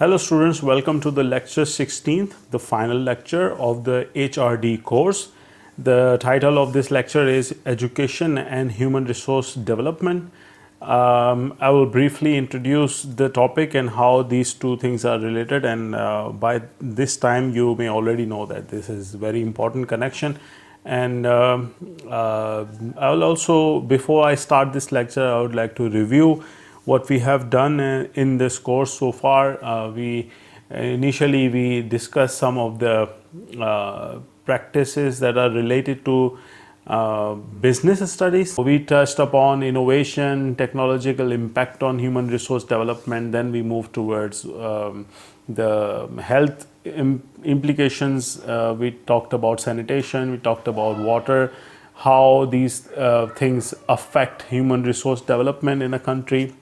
Hello students, welcome to the lecture 16th, the final lecture of the HRD course. The title of this lecture is Education and Human Resource Development. I will briefly introduce the topic and how these two things are related, and by this time you may already know that this is very important connection. And I will also, before I start this lecture, I would like to review what we have done in this course so far. Initially we discussed some of the practices that are related to business studies. We touched upon innovation, technological impact on human resource development. Then we moved towards the health implications. We talked about sanitation, we talked about water, how these things affect human resource development in a country.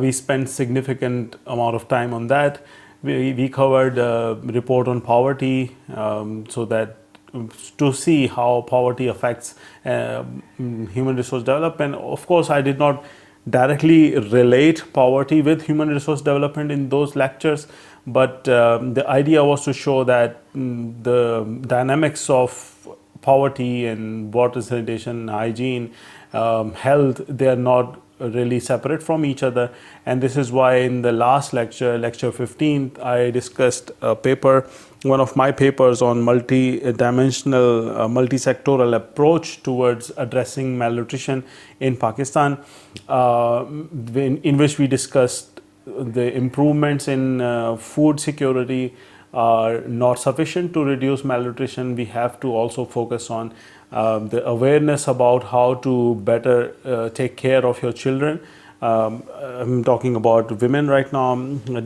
We spent significant amount of time on that. We covered report on poverty, so that to see how poverty affects human resource development. Of course, I did not directly relate poverty with human resource development in those lectures, but the idea was to show that the dynamics of poverty and water, sanitation, hygiene, health, they are not really separate from each other. And this is why in the last lecture, lecture 15th, I discussed a paper, one of my papers on multi-dimensional, multi-sectoral approach towards addressing malnutrition in Pakistan, in which we discussed the improvements in food security are not sufficient to reduce malnutrition. We have to also focus on the awareness about how to better take care of your children. I'm talking about women right now,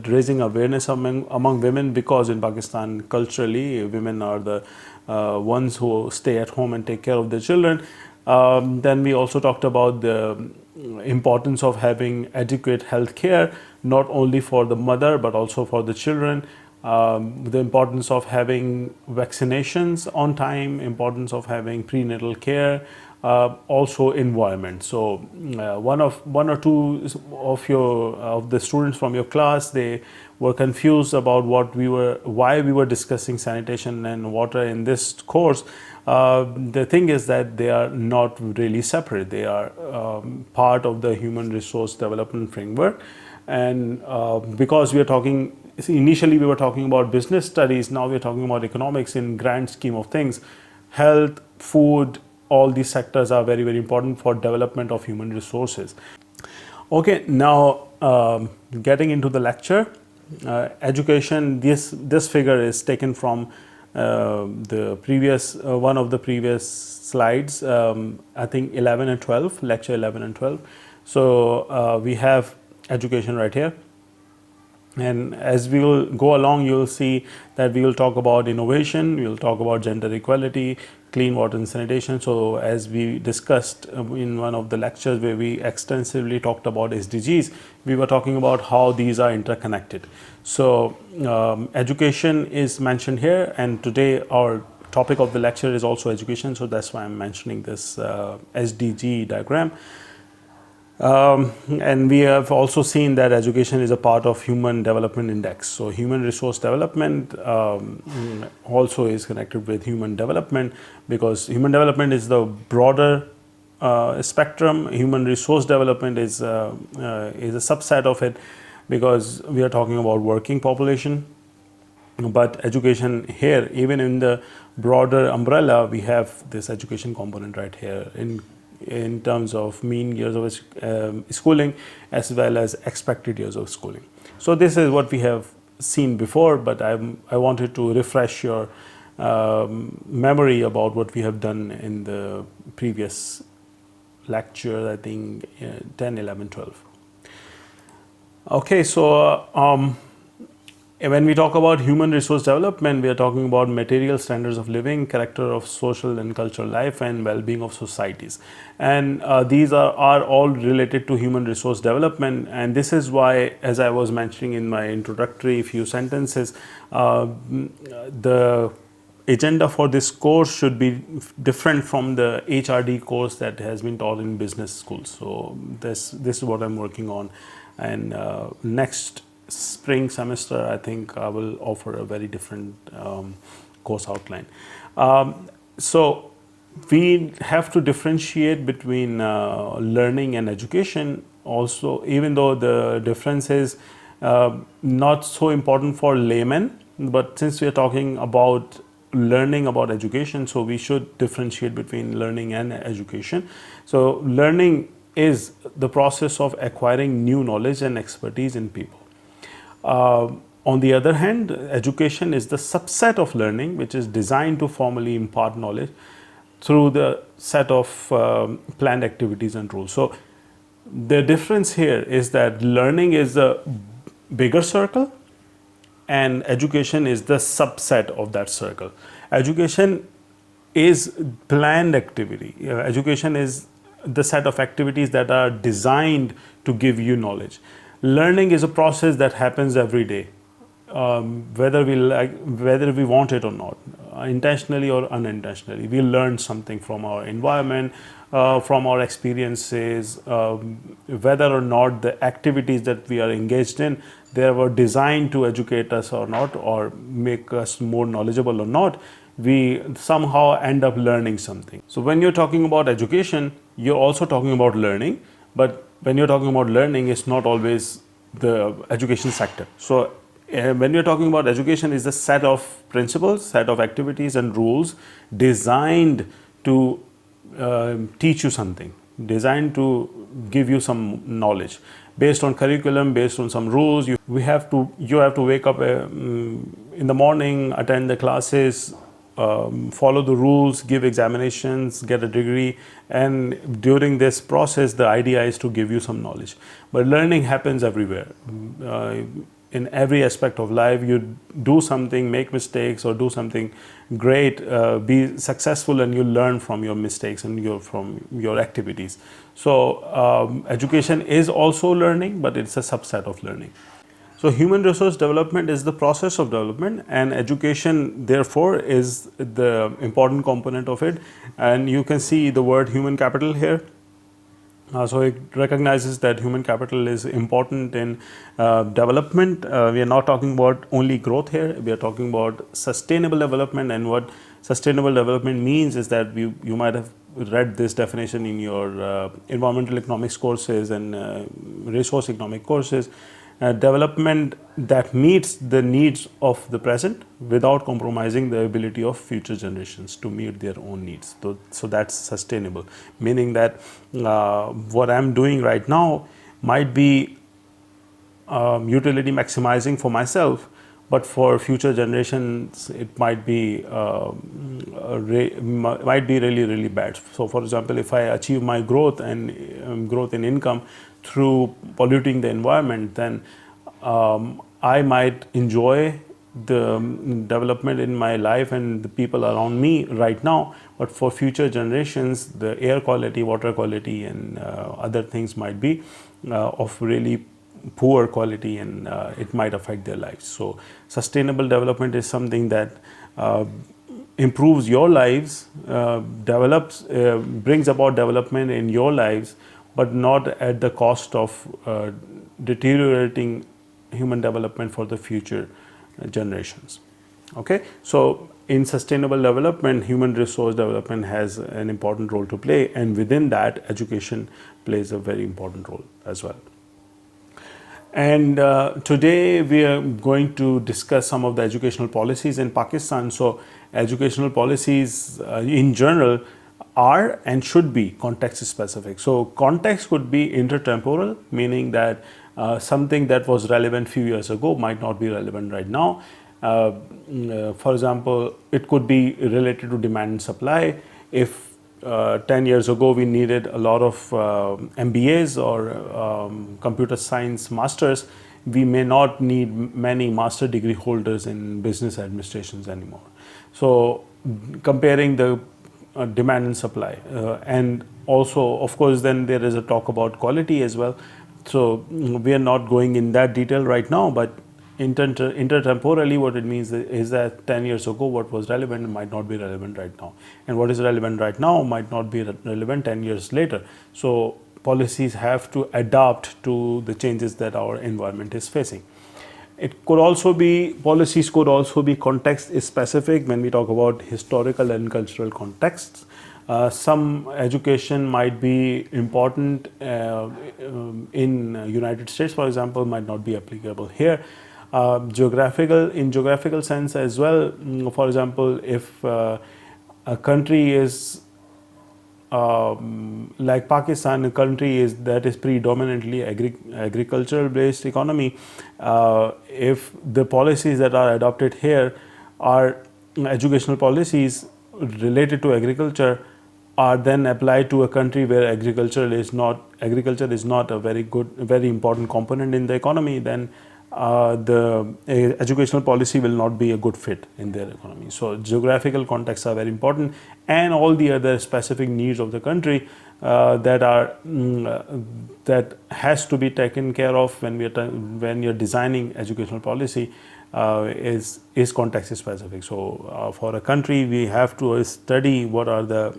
raising awareness among women, because in Pakistan culturally women are the ones who stay at home and take care of their children. Then we also talked about the importance of having adequate health care, not only for the mother but also for the children. The importance of having vaccinations on time, importance of having prenatal care, also environment. So one or two of the students from your class, they were confused about why we were discussing sanitation and water in this course. The thing is that they are not really separate. They are part of the human resource development framework. And because we are talking, initially we were talking about business studies, now we are talking about economics in grand scheme of things. Health, food, all these sectors are very, very important for development of human resources. Okay, now getting into the lecture. Education, this figure is taken from the previous one of the previous slides, I think 11 and 12, lecture 11 and 12. So we have education right here, and as we will go along, you will see that we will talk about innovation, we will talk about gender equality, clean water and sanitation. So as we discussed in one of the lectures where we extensively talked about SDGs, we were talking about how these are interconnected. So education is mentioned here, and today our topic of the lecture is also education, so that's why I'm mentioning this SDG diagram. And we have also seen that education is a part of Human Development Index. So human resource development also is connected with human development, because human development is the broader spectrum. Human resource development is a subset of it, because we are talking about working population. But education here, even in the broader umbrella, we have this education component right here in terms of mean years of schooling as well as expected years of schooling. So this is what we have seen before, but I wanted to refresh your memory about what we have done in the previous lecture, I think 10, 11, 12. Okay, so when we talk about human resource development, we are talking about material standards of living, character of social and cultural life, and well-being of societies. And these are all related to human resource development. And this is why, as I was mentioning in my introductory few sentences, the agenda for this course should be different from the HRD course that has been taught in business schools. So this is what I'm working on. And next spring semester, I think I will offer a very different course outline. So we have to differentiate between learning and education also, even though the difference is not so important for laymen, but since we are talking about learning about education, so we should differentiate between learning and education. So learning is the process of acquiring new knowledge and expertise in people. On the other hand, education is the subset of learning which is designed to formally impart knowledge through the set of planned activities and rules. So the difference here is that learning is a bigger circle and education is the subset of that circle. Education is planned activity. Education is the set of activities that are designed to give you knowledge. Learning is a process that happens every day, whether we want it or not, intentionally or unintentionally. We learn something from our environment, from our experiences, whether or not the activities that we are engaged in, they were designed to educate us or not, or make us more knowledgeable or not, we somehow end up learning something. So when you're talking about education, you're also talking about learning, but when you're talking about learning, it's not always the education sector. So when you're talking about education, is a set of principles, set of activities and rules designed to teach you something, designed to give you some knowledge based on curriculum, based on some rules. You have to wake up in the morning, attend the classes, follow the rules, give examinations, get a degree, and during this process the idea is to give you some knowledge. But learning happens everywhere. In every aspect of life, you do something, make mistakes, or do something great, be successful, and you learn from your mistakes and from your activities. So education is also learning, but it's a subset of learning. So human resource development is the process of development, and education therefore is the important component of it. And you can see the word human capital here. So it recognizes that human capital is important in development. We are not talking about only growth here. We are talking about sustainable development, and what sustainable development means is that you might have read this definition in your environmental economics courses and resource economic courses. Development that meets the needs of the present without compromising the ability of future generations to meet their own needs. So that's sustainable, meaning that what I'm doing right now might be utility maximizing for myself, but for future generations it might be really bad. So for example, if I achieve my growth and growth in income through polluting the environment, then I might enjoy the development in my life and the people around me right now, but for future generations the air quality, water quality, and other things might be of really poor quality, and it might affect their lives. So sustainable development is something that improves your lives, brings about development in your lives, but not at the cost of deteriorating human development for the future generations. Okay, so in sustainable development, human resource development has an important role to play, and within that, education plays a very important role as well. And today we are going to discuss some of the educational policies in Pakistan. So educational policies in general are and should be context specific. So context could be intertemporal, meaning that something that was relevant few years ago might not be relevant right now. For example, it could be related to demand and supply. If 10 years ago we needed a lot of MBAs or computer science masters, we may not need many master degree holders in business administrations anymore. So comparing the demand and supply, and also of course then there is a talk about quality as well. So we are not going in that detail right now, but intertemporally what it means is that 10 years ago what was relevant might not be relevant right now, and what is relevant right now might not be relevant 10 years later. So policies have to adapt to the changes that our environment is facing. It could also be, policies could also be context specific when we talk about historical and cultural contexts. Some education might be important in United States, for example, might not be applicable here. In geographical sense as well, for example, if a country is like Pakistan, a country that is predominantly agricultural based economy, if the policies that are adopted here are educational policies related to agriculture, are then applied to a country where agriculture is not a very important component in the economy, then the educational policy will not be a good fit in their economy. So geographical contexts are very important, and all the other specific needs of the country that has to be taken care of when you're designing educational policy is context specific. So for a country, we have to study what are the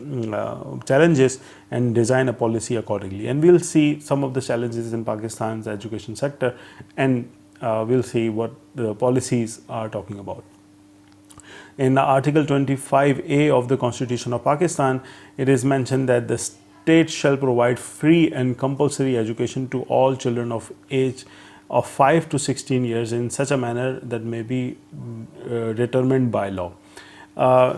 challenges and design a policy accordingly. And we'll see some of the challenges in Pakistan's education sector, and we'll see what the policies are talking about. In Article 25A of the Constitution of Pakistan, it is mentioned that the state shall provide free and compulsory education to all children of age of 5 to 16 years in such a manner that may be determined by law.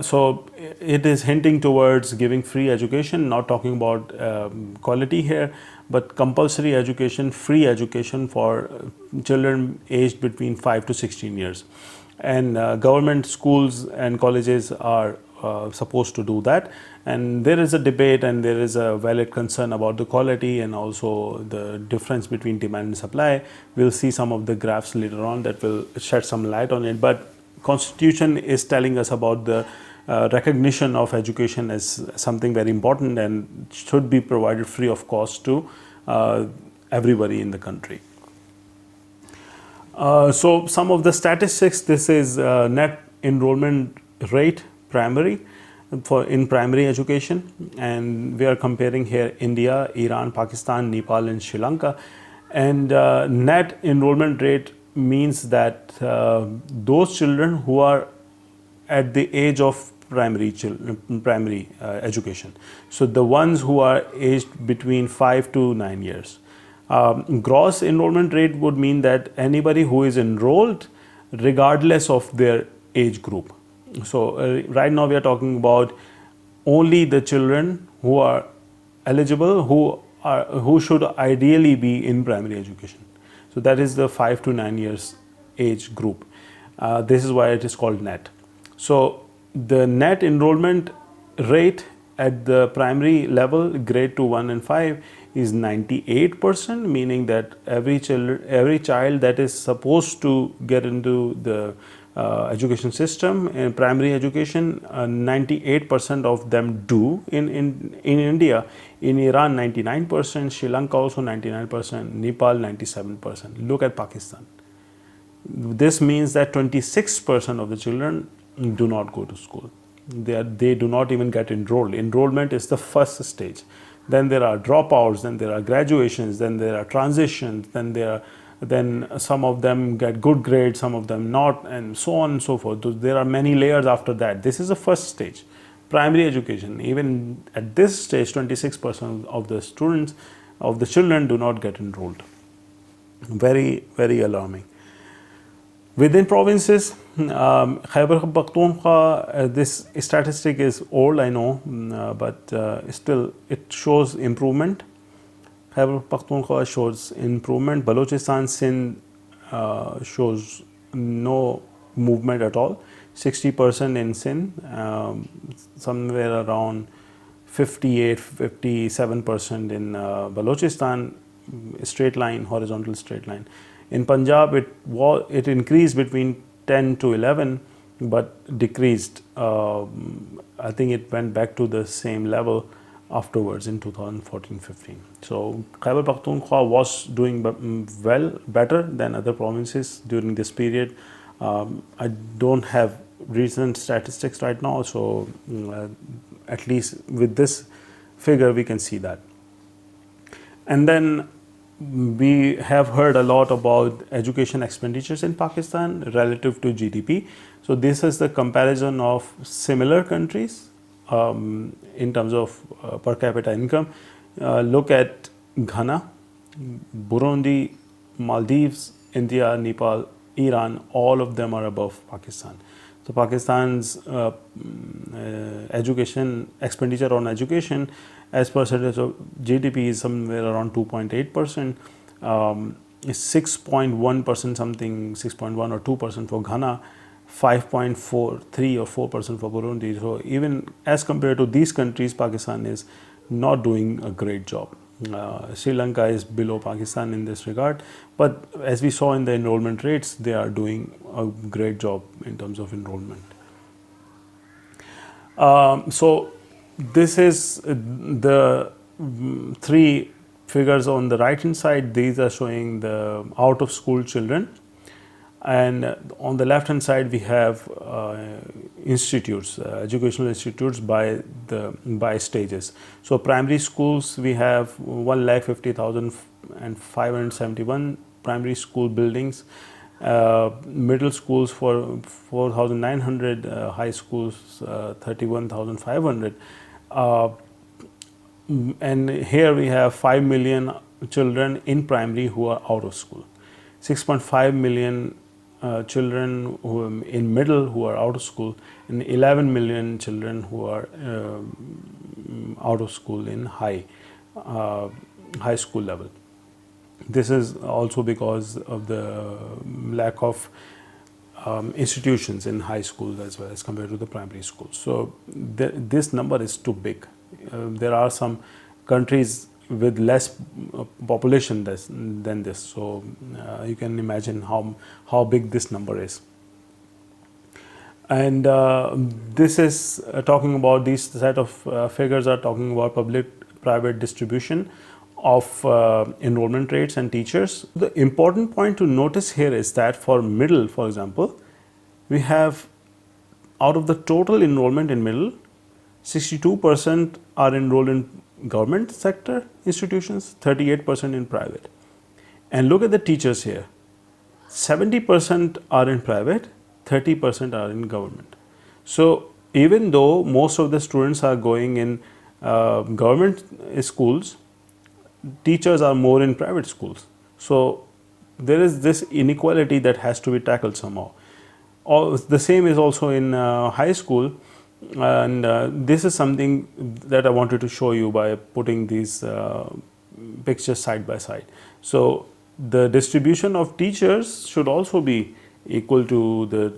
So it is hinting towards giving free education, not talking about quality here, but compulsory education, free education for children aged between 5 to 16 years. And government schools and colleges are supposed to do that. And there is a debate and there is a valid concern about the quality and also the difference between demand and supply. We'll see some of the graphs later on that will shed some light on it. But Constitution is telling us about the recognition of education as something very important and should be provided free of cost to everybody in the country. So some of the statistics, this is net enrollment rate primary in primary education, and we are comparing here India, Iran, Pakistan, Nepal and Sri Lanka. And net enrollment rate means that those children who are at the age of primary education, so the ones who are aged between 5 to 9 years. Gross enrollment rate would mean that anybody who is enrolled regardless of their age group. So right now we are talking about only the children who are eligible, who should ideally be in primary education. So that is the 5 to 9 years age group. This is why it is called net. So the net enrollment rate at the primary level, grade 2, 1 and 5 is 98%, meaning that every child that is supposed to get into the education system in primary education, 98% of them do in India. In Iran 99%, Sri Lanka also 99%, Nepal 97%. Look at Pakistan. This means that 26% of the children do not go to school. They do not even get enrolled. Enrollment is the first stage. Then there are dropouts, then there are graduations, then there are transitions, then some of them get good grades, some of them not, and so on and so forth. There are many layers after that. This is the first stage, primary education. Even at this stage, 26% of the students, of the children do not get enrolled. Very, very alarming. Within provinces, Khyber Pakhtunkhwa, this statistic is old, I know, but still it shows improvement. Khyber Pakhtunkhwa shows improvement. Balochistan, Sindh shows no movement at all. 60% in Sindh, somewhere around 57% in Balochistan, straight line, horizontal straight line. In Punjab, it increased between 10 to 11, but decreased. I think it went back to the same level afterwards in 2014-15. So Khyber Pakhtunkhwa was doing better than other provinces during this period. I don't have recent statistics right now, so at least with this figure we can see that. And then we have heard a lot about education expenditures in Pakistan relative to GDP. So this is the comparison of similar countries in terms of per capita income. Look at Ghana, Burundi, Maldives, India, Nepal, Iran, all of them are above Pakistan. So Pakistan's education expenditure on education as percentage of GDP is somewhere around 2.8%, 6.1% something, 6.1 or 2% for Ghana, 5.43 or 4% for Burundi. So even as compared to these countries, Pakistan is not doing a great job. Sri Lanka is below Pakistan in this regard, but as we saw in the enrollment rates, they are doing a great job in terms of enrollment. So this is the three figures on the right hand side. These are showing the out of school children, and on the left hand side we have institutes, educational institutes by stages. So primary schools, we have 1,50,571 primary school buildings, middle schools for 4,900, high schools 31,500, and here we have 5 million children in primary who are out of school, 6.5 million children who in middle who are out of school, and 11 million children who are out of school in high school level. This is also because of the lack of institutions in high schools as well as compared to the primary schools. So this number is too big. There are some countries with less population than this, so you can imagine how big this number is. And this is talking about, these set of figures are talking about public-private distribution of enrollment rates and teachers. The important point to notice here is that for middle, for example, we have, out of the total enrollment in middle, 62% are enrolled in government sector institutions, 38% in private. And look at the teachers here, 70% are in private, 30% are in government. So even though most of the students are going in government schools, teachers are more in private schools. So there is this inequality that has to be tackled somehow. The same is also in high school, and this is something that I wanted to show you by putting these pictures side by side. So the distribution of teachers should also be equal to the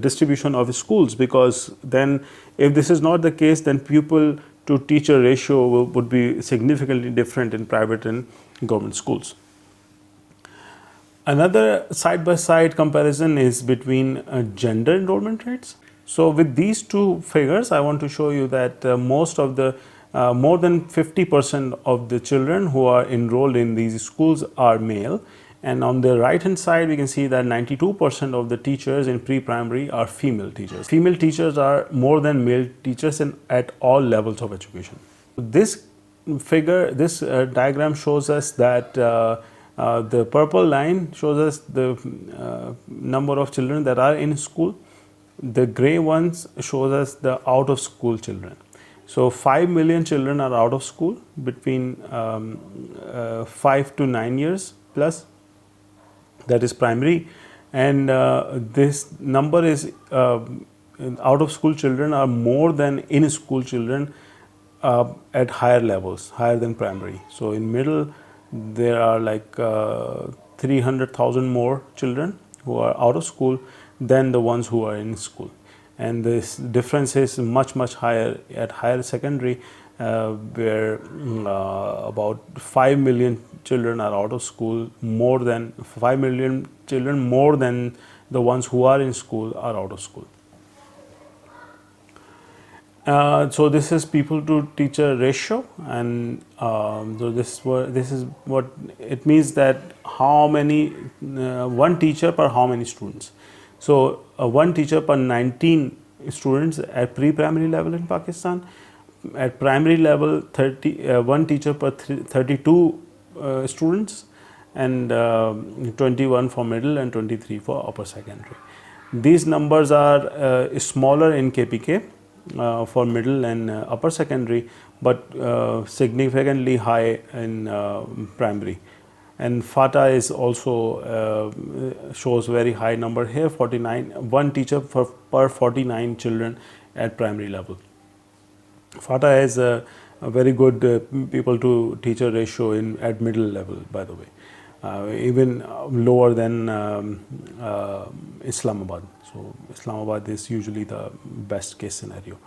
distribution of schools, because then if this is not the case, then pupil to teacher ratio would be significantly different in private and government schools. Another side-by-side comparison is between gender enrollment rates. So with these two figures, I want to show you that most of the more than 50% of the children who are enrolled in these schools are male. And on the right hand side, we can see that 92% of the teachers in pre-primary are female teachers. Female teachers are more than male teachers at all levels of education. This figure, this diagram shows us that the purple line shows us the number of children that are in school. The gray ones shows us the out of school children. So 5 million children are out of school between 5 to 9 years plus. That is primary, and this number is out of school children are more than in school children at higher levels, higher than primary. So in middle there are like 300,000 more children who are out of school than the ones who are in school, and this difference is much higher at higher secondary, where about 5 million children are out of school, more than 5 million children more than the ones who are in school are out of school. So this is people to teacher ratio, and so this is what it means, that how many one teacher per how many students. So one teacher per 19 students at pre-primary level in Pakistan. At primary level, one teacher per 32 students, and 21 for middle and 23 for upper secondary. These numbers are smaller in KPK for middle and upper secondary, but significantly high in primary. And FATA is also shows very high number here, 49, one teacher per 49 children at primary level. FATA has a very good people to teacher ratio at middle level, by the way, even lower than Islamabad. So Islamabad is usually the best case scenario.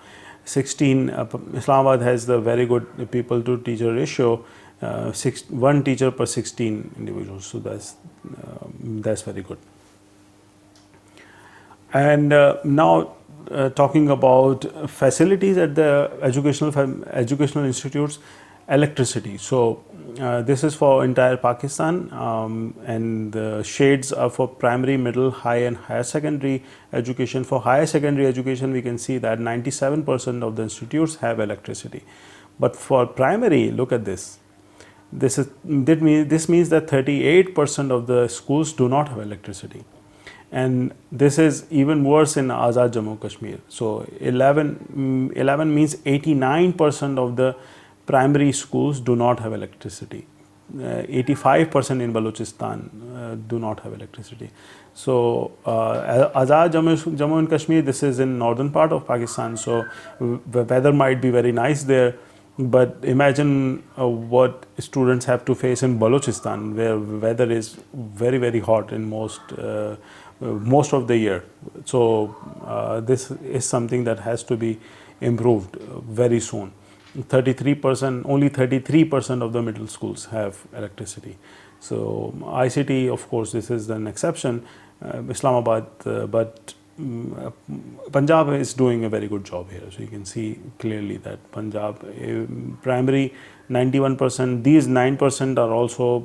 16, Islamabad has the very good people to teacher ratio, one teacher per 16 individuals. So that's very good. And now talking about facilities at the educational institutes, electricity. So this is for entire Pakistan, and the shades are for primary, middle, high and higher secondary education. For higher secondary education, we can see that 97% of the institutes have electricity. But for primary, look at this. This means that 38% of the schools do not have electricity. And this is even worse in Azad Jammu Kashmir. So 11 means 89% of the primary schools do not have electricity. 85% in Balochistan do not have electricity. So Azad Jammu and Kashmir, this is in northern part of Pakistan, so the weather might be very nice there, but imagine what students have to face in Balochistan, where weather is very, very hot in most of the year. So this is something that has to be improved very soon. 33%, only 33% of the middle schools have electricity. So ICT, of course, this is an exception, Islamabad, but Punjab is doing a very good job here. So you can see clearly that Punjab primary 91%. These 9% are also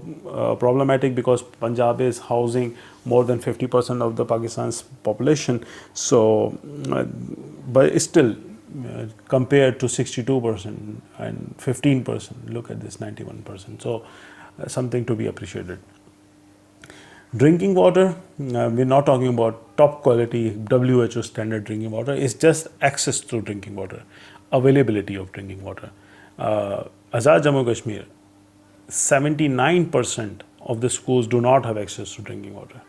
problematic because Punjab is housing more than 50% of the Pakistan's population. So, but still, compared to 62% and 15%, look at this 91%. So something to be appreciated. Drinking water, we're not talking about top quality WHO standard drinking water. It's just access to drinking water, availability of drinking water. Azad Jammu Kashmir, 79% of the schools do not have access to drinking water.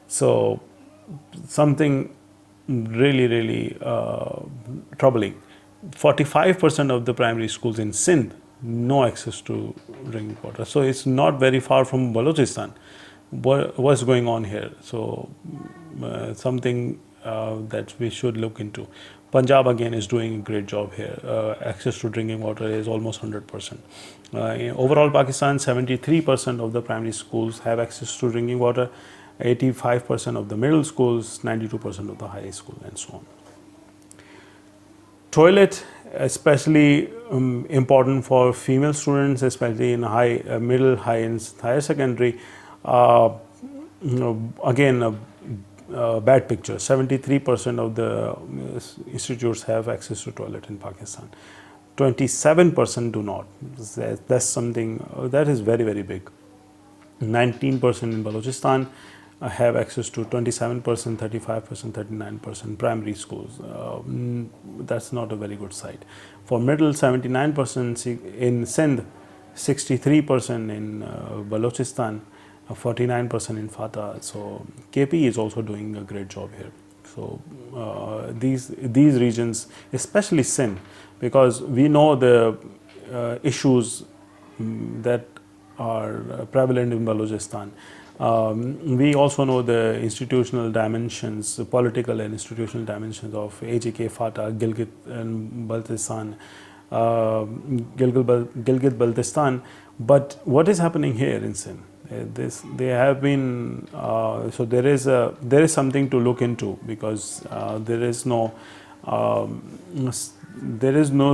So something really, really troubling. 45% of the primary schools in Sindh, no access to drinking water. So it's not very far from Balochistan. What's going on here? So something that we should look into. Punjab again is doing a great job here. Access to drinking water is almost 100%. In overall Pakistan, 73% of the primary schools have access to drinking water, 85% of the middle schools, 92% of the high school, and so on. Toilet, especially important for female students, especially in middle, high and higher secondary. Again, a bad picture. 73% of the institutes have access to toilet in Pakistan. 27% do not. That's something that is very, very big. 19% in Balochistan have access to 27%, 35%, 39% primary schools. That's not a very good sight. For middle, 79% in Sindh, 63% in Balochistan, 49% in FATA. So KP is also doing a great job here. So these regions, especially Sindh, because we know the issues that are prevalent in Balochistan. We also know the institutional dimensions, the political and institutional dimensions of AJK, FATA, Gilgit and Baltistan, Gilgit-Baltistan. But what is happening here in Sindh? They have been so there is something to look into, because there is no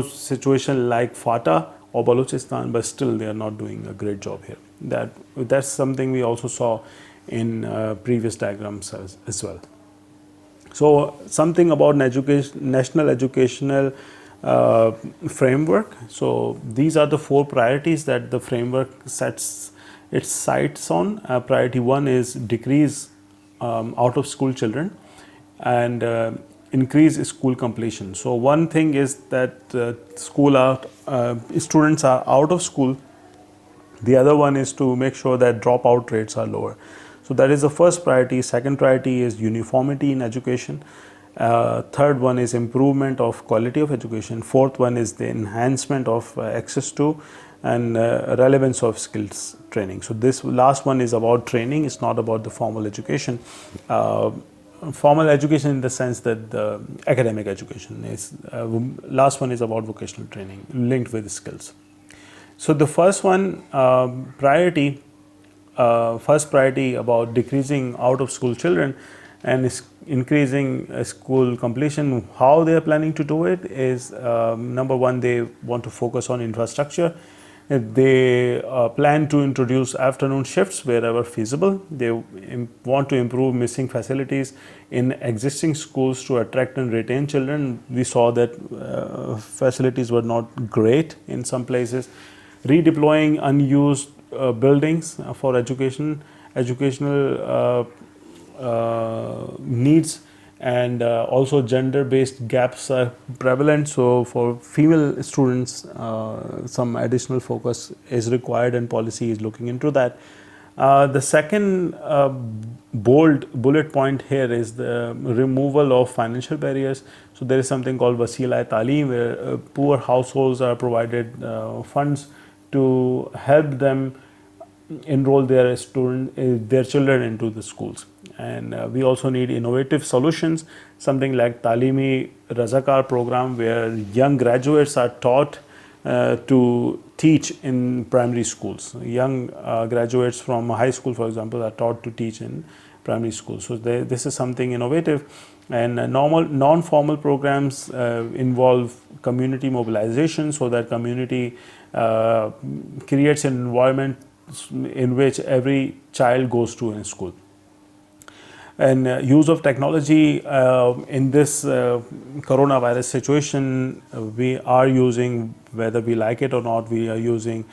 situation like FATA or Balochistan, but still they are not doing a great job here. That's something we also saw in previous diagrams as well. So something about national educational framework. So these are the 4 priorities that the framework sets its sights on. Priority 1 is decrease out of school children and increase school completion. So one thing is that students are out of school. The other one is to make sure that dropout rates are lower. So that is the first priority. Second priority is uniformity in education. Third one is improvement of quality of education. Fourth one is the enhancement of access to and relevance of skills training. So this last one is about training. It's not about the formal education. Formal education in the sense that the academic education is. Last one is about vocational training linked with skills. So the first one, first priority about decreasing out of school children and increasing school completion. How they are planning to do it is, number one, they want to focus on infrastructure. They plan to introduce afternoon shifts wherever feasible. They want to improve missing facilities in existing schools to attract and retain children. We saw that facilities were not great in some places. Redeploying unused buildings for educational needs, and also gender-based gaps are prevalent. So for female students, some additional focus is required, and policy is looking into that. The second bold bullet point here is the removal of financial barriers. So there is something called Wasila-e-Taaleem, where poor households are provided funds to help them enroll their children into the schools. And we also need innovative solutions, something like Taleemi Razakar program, where young graduates are taught to teach in primary schools. Young graduates from high school, for example, are taught to teach in primary schools. So this is something innovative. And non-formal programs involve community mobilization, so that community creates an environment in which every child goes to in school. And use of technology in this coronavirus situation, we are using, whether we like it or not, we are using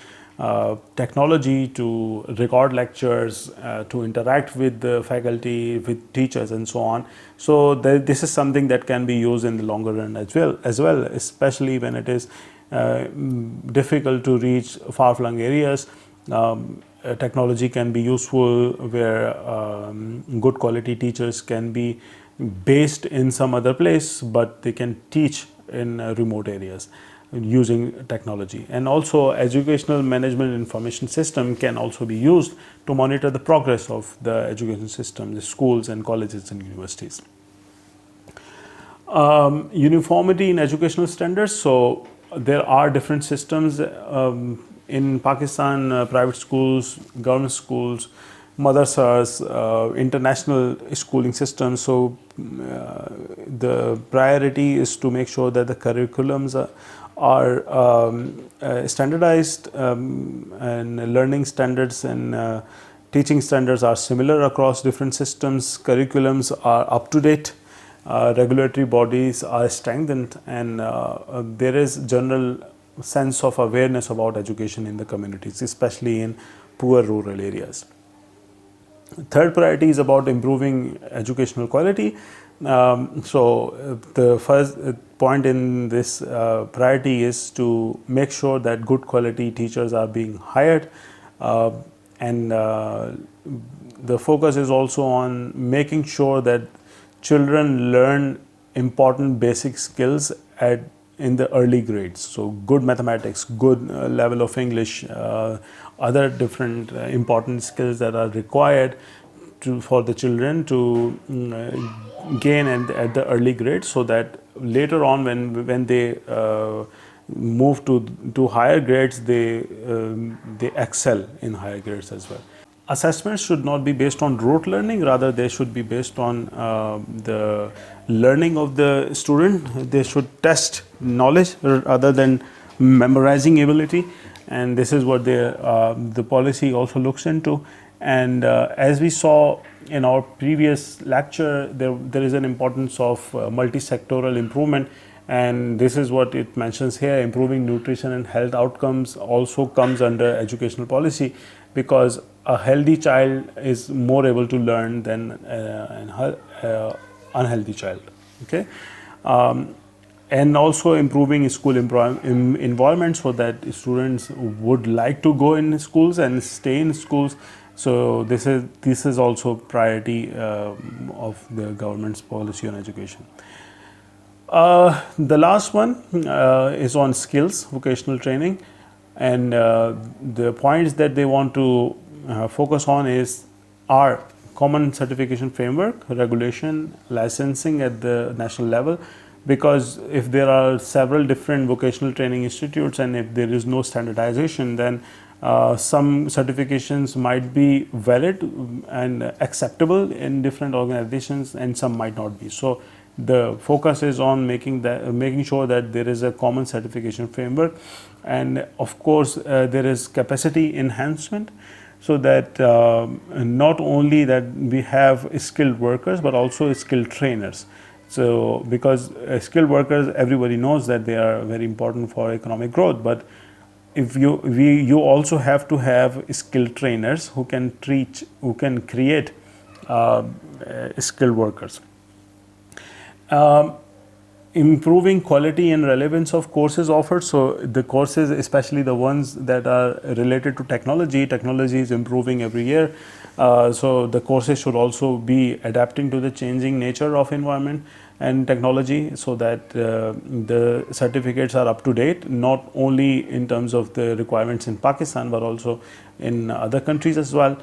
technology to record lectures, to interact with the faculty, with teachers, and so on. So this is something that can be used in the longer run as well, especially when it is difficult to reach far-flung areas. Technology can be useful where good quality teachers can be based in some other place, but they can teach in remote areas using technology. And also educational management information system can also be used to monitor the progress of the education system, the schools and colleges and universities. Uniformity in educational standards. So there are different systems in Pakistan, private schools, government schools, madrasas, international schooling systems. So the priority is to make sure that the curriculums are standardized, and learning standards and teaching standards are similar across different systems. Curriculums are up to date. Regulatory bodies are strengthened, and there is general sense of awareness about education in the communities, especially in poor rural areas. Third priority is about improving educational quality. So the first point in this priority is to make sure that good quality teachers are being hired, and the focus is also on making sure that children learn important basic skills in the early grades. So good mathematics, good level of English, other different important skills that are required for the children to gain at the early grades, so that later on when they move to higher grades, they excel in higher grades as well. Assessments should not be based on rote learning, rather they should be based on the learning of the student. They should test knowledge rather than memorizing ability, and this is what the policy also looks into. And as we saw in our previous lecture, there is an importance of multi-sectoral improvement, And this is what it mentions here: improving nutrition and health outcomes also comes under educational policy, because a healthy child is more able to learn than an unhealthy child. Okay. And also improving school environment, so that students would like to go in schools and stay in schools. So this is also priority of the government's policy on education. The last one is on skills, vocational training, and the points that they want to focus on are common certification framework, regulation, licensing at the national level, because if there are several different vocational training institutes and if there is no standardization, then some certifications might be valid and acceptable in different organizations and some might not be. So the focus is on making sure that there is a common certification framework, and of course there is capacity enhancement, so that not only that we have skilled workers but also skilled trainers. So because skilled workers, everybody knows that they are very important for economic growth, but if you also have to have skilled trainers who can create skilled workers. Improving quality and relevance of courses offered. So the courses, especially the ones that are related to technology is improving every year. So the courses should also be adapting to the changing nature of environment and technology, so that the certificates are up to date, not only in terms of the requirements in Pakistan but also in other countries as well.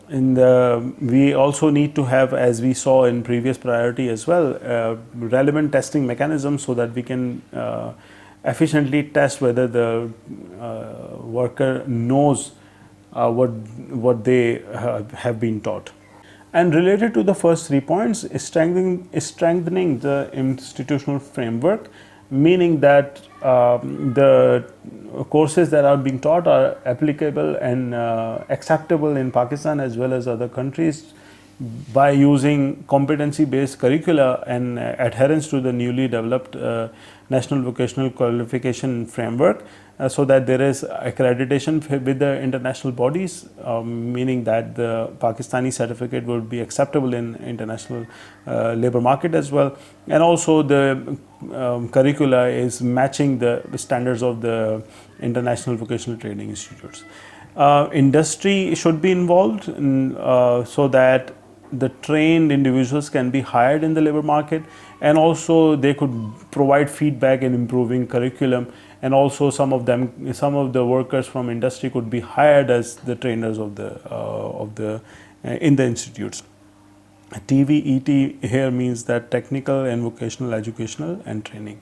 We also need to have, as we saw in previous priority as well, relevant testing mechanisms, so that we can efficiently test whether the worker knows what they have been taught. And related to the first 3 points, strengthening the institutional framework, meaning that the courses that are being taught are applicable and acceptable in Pakistan as well as other countries, by using competency-based curricula and adherence to the newly developed National Vocational Qualification Framework, so that there is accreditation with the international bodies, meaning that the Pakistani certificate would be acceptable in international labor market as well. And also the curricula is matching the standards of the international vocational training institutes. Industry should be involved so that the trained individuals can be hired in the labor market, and also they could provide feedback in improving curriculum, and also some of the workers from industry could be hired as the trainers in the institutes. TVET here means that technical and vocational educational and training.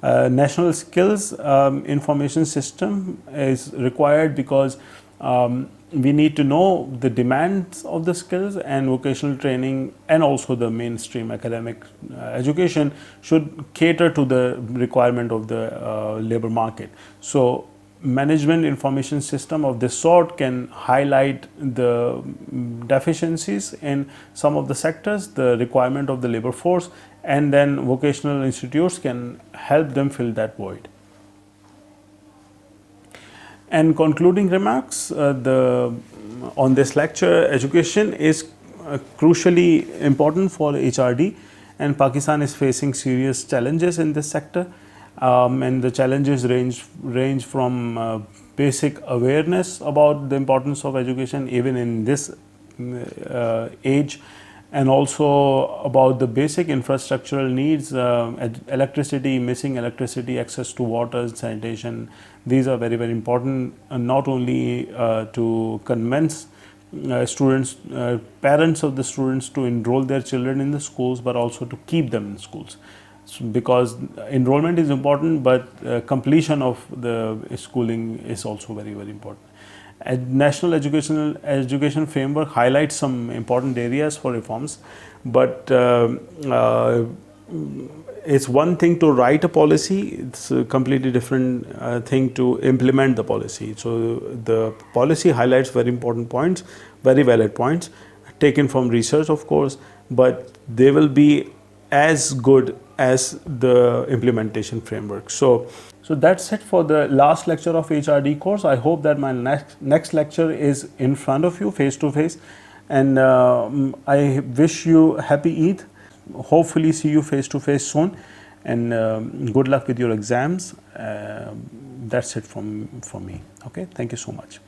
National skills information system is required, because we need to know the demands of the skills, and vocational training and also the mainstream academic education should cater to the requirement of the labor market. So management information system of this sort can highlight the deficiencies in some of the sectors, the requirement of the labor force, and then vocational institutes can help them fill that void. And concluding remarks, on this lecture, education is crucially important for HRD, and Pakistan is facing serious challenges in this sector, and the challenges range from basic awareness about the importance of education even in this age, and also about the basic infrastructural needs, electricity, missing electricity, access to water, sanitation. These are very, very important, not only to convince students, parents of the students to enroll their children in the schools, but also to keep them in schools. So because enrollment is important, but completion of the schooling is also very, very important. National education framework highlights some important areas for reforms, but it's one thing to write a policy, it's a completely different thing to implement the policy. So the policy highlights very important points, very valid points taken from research, of course, but they will be as good as the implementation framework. So that's it for the last lecture of HRD course. I hope that my next lecture is in front of you face to face, and I wish you happy Eid. Hopefully see you face to face soon, and good luck with your exams. That's it from me. Okay, thank you so much.